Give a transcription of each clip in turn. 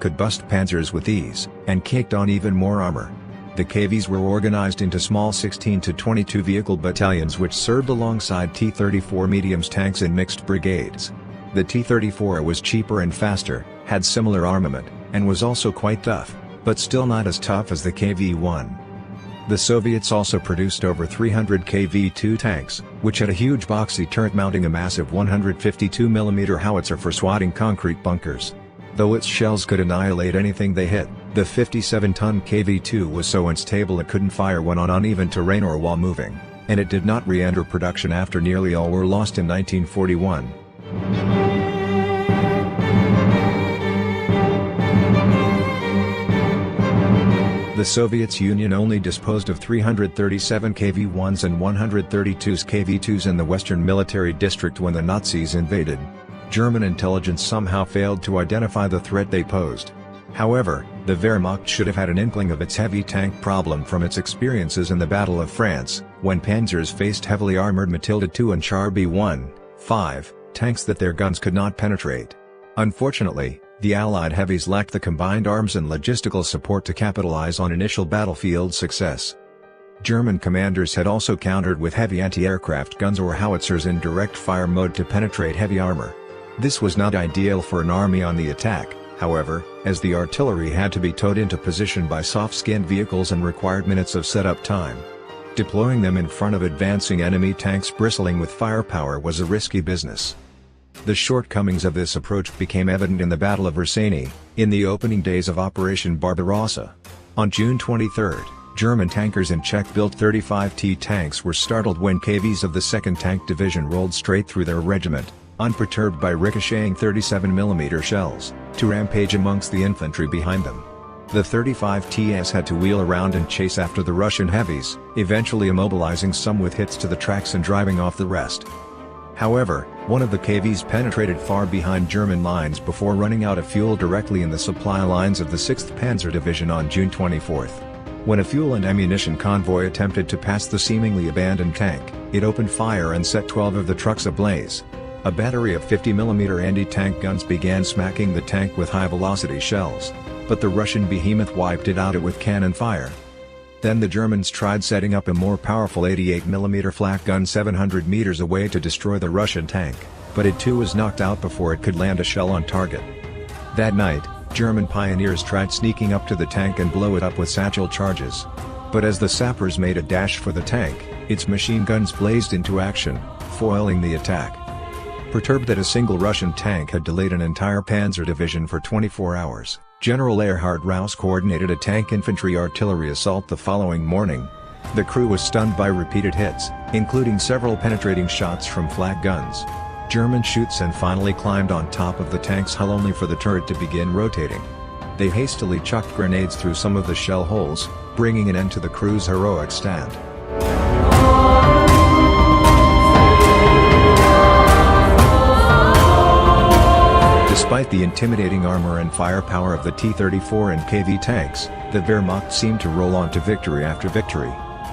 could bust panzers with ease, and caked on even more armor. The KVs were organized into small 16 to 22 vehicle battalions which served alongside T-34 mediums tanks in mixed brigades. The T-34 was cheaper and faster, had similar armament, and was also quite tough, but still not as tough as the KV-1. The Soviets also produced over 300 KV-2 tanks, which had a huge boxy turret mounting a massive 152mm howitzer for swatting concrete bunkers. Though its shells could annihilate anything they hit, the 57-ton KV-2 was so unstable it couldn't fire when on uneven terrain or while moving, and it did not re-enter production after nearly all were lost in 1941. The Soviet Union only disposed of 337 KV-1s and 132 KV-2s in the Western Military District when the Nazis invaded. German intelligence somehow failed to identify the threat they posed. However, the Wehrmacht should have had an inkling of its heavy tank problem from its experiences in the Battle of France, when panzers faced heavily armored Matilda II and Char B-1-5 tanks that their guns could not penetrate. Unfortunately, the Allied heavies lacked the combined arms and logistical support to capitalize on initial battlefield success. German commanders had also countered with heavy anti-aircraft guns or howitzers in direct fire mode to penetrate heavy armor. This was not ideal for an army on the attack, however, as the artillery had to be towed into position by soft-skinned vehicles and required minutes of setup time. Deploying them in front of advancing enemy tanks bristling with firepower was a risky business. The shortcomings of this approach became evident in the Battle of Versenyi, in the opening days of Operation Barbarossa. On June 23, German tankers and Czech-built 35T tanks were startled when KVs of the 2nd Tank Division rolled straight through their regiment, unperturbed by ricocheting 37mm shells, to rampage amongst the infantry behind them. The 35TS had to wheel around and chase after the Russian heavies, eventually immobilizing some with hits to the tracks and driving off the rest. However, one of the KVs penetrated far behind German lines before running out of fuel directly in the supply lines of the 6th Panzer Division on June 24. When a fuel and ammunition convoy attempted to pass the seemingly abandoned tank, it opened fire and set 12 of the trucks ablaze. A battery of 50mm anti-tank guns began smacking the tank with high-velocity shells, but the Russian behemoth wiped it out with cannon fire. Then the Germans tried setting up a more powerful 88mm flak gun 700 meters away to destroy the Russian tank, but it too was knocked out before it could land a shell on target. That night, German pioneers tried sneaking up to the tank and blow it up with satchel charges. But as the sappers made a dash for the tank, its machine guns blazed into action, foiling the attack. Perturbed that a single Russian tank had delayed an entire panzer division for 24 hours, General Erhard Raus coordinated a tank infantry artillery assault the following morning. The crew was stunned by repeated hits, including several penetrating shots from flak guns. German Schutzen finally climbed on top of the tank's hull only for the turret to begin rotating. They hastily chucked grenades through some of the shell holes, bringing an end to the crew's heroic stand. Despite the intimidating armor and firepower of the T-34 and KV tanks, the Wehrmacht seemed to roll on to victory after victory.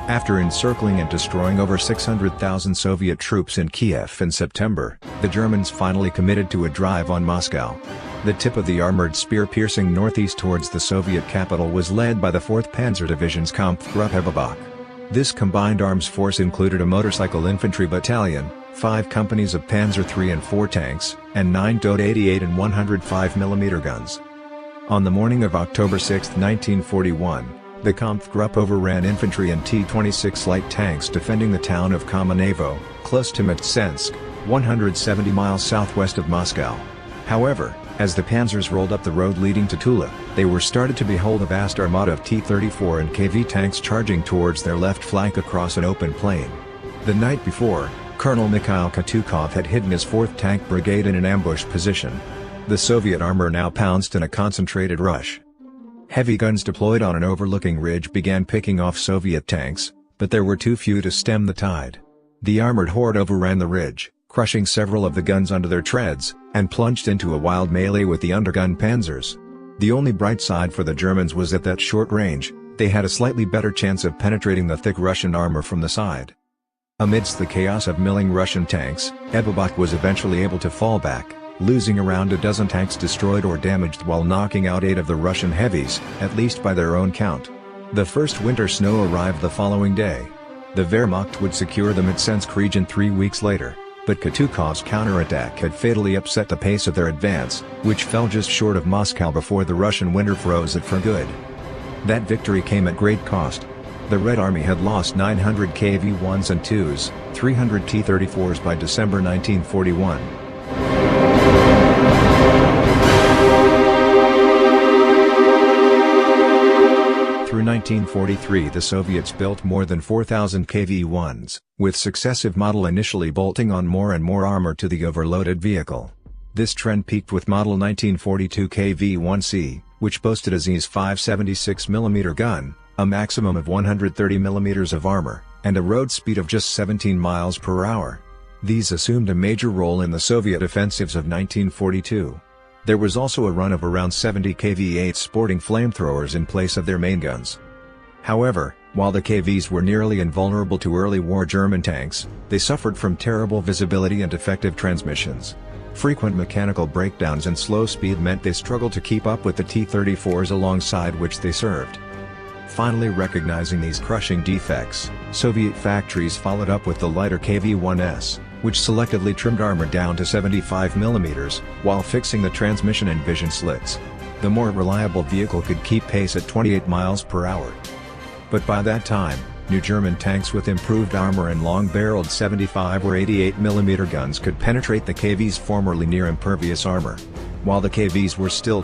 After encircling and destroying over 600,000 Soviet troops in Kiev in September, the Germans finally committed to a drive on Moscow. The tip of the armored spear piercing northeast towards the Soviet capital was led by the 4th Panzer Division's Kampfgruppe Eberbach. This combined arms force included a motorcycle infantry battalion, 5 companies of Panzer III and IV tanks, and 9 .88 and 105mm guns. On the morning of October 6, 1941, the Kampfgruppe overran infantry and T-26 light tanks defending the town of Kamenevo, close to Mtsensk, 170 miles southwest of Moscow. However, as the panzers rolled up the road leading to Tula, they were started to behold a vast armada of T-34 and KV tanks charging towards their left flank across an open plain. The night before, Colonel Mikhail Katukov had hidden his 4th Tank Brigade in an ambush position. The Soviet armor now pounced in a concentrated rush. Heavy guns deployed on an overlooking ridge began picking off Soviet tanks, but there were too few to stem the tide. The armored horde overran the ridge, crushing several of the guns under their treads, and plunged into a wild melee with the undergun panzers. The only bright side for the Germans was at that short range, they had a slightly better chance of penetrating the thick Russian armor from the side. Amidst the chaos of milling Russian tanks, Eberbach was eventually able to fall back, losing around a dozen tanks destroyed or damaged while knocking out 8 of the Russian heavies, at least by their own count. The first winter snow arrived the following day. The Wehrmacht would secure the Mtsensk region 3 weeks later, but Kutuzov's counterattack had fatally upset the pace of their advance, which fell just short of Moscow before the Russian winter froze it for good. That victory came at great cost. The Red Army had lost 900 KV-1s and 2s, 300 T-34s by December 1941. Through 1943 the Soviets built more than 4,000 KV-1s, with successive model initially bolting on more and more armor to the overloaded vehicle. This trend peaked with model 1942 KV-1C, which boasted a Z's 576mm gun, a maximum of 130mm of armor, and a road speed of just 17 miles per hour. These assumed a major role in the Soviet offensives of 1942. There was also a run of around 70 KV-8s sporting flamethrowers in place of their main guns. However, while the KVs were nearly invulnerable to early war German tanks, they suffered from terrible visibility and defective transmissions. Frequent mechanical breakdowns and slow speed meant they struggled to keep up with the T-34s alongside which they served. Finally recognizing these crushing defects, Soviet factories followed up with the lighter KV-1S, which selectively trimmed armor down to 75mm, while fixing the transmission and vision slits. The more reliable vehicle could keep pace at 28 miles per hour. But by that time, new German tanks with improved armor and long-barreled 75 or 88mm guns could penetrate the KV's formerly near-impervious armor. While the KVs were still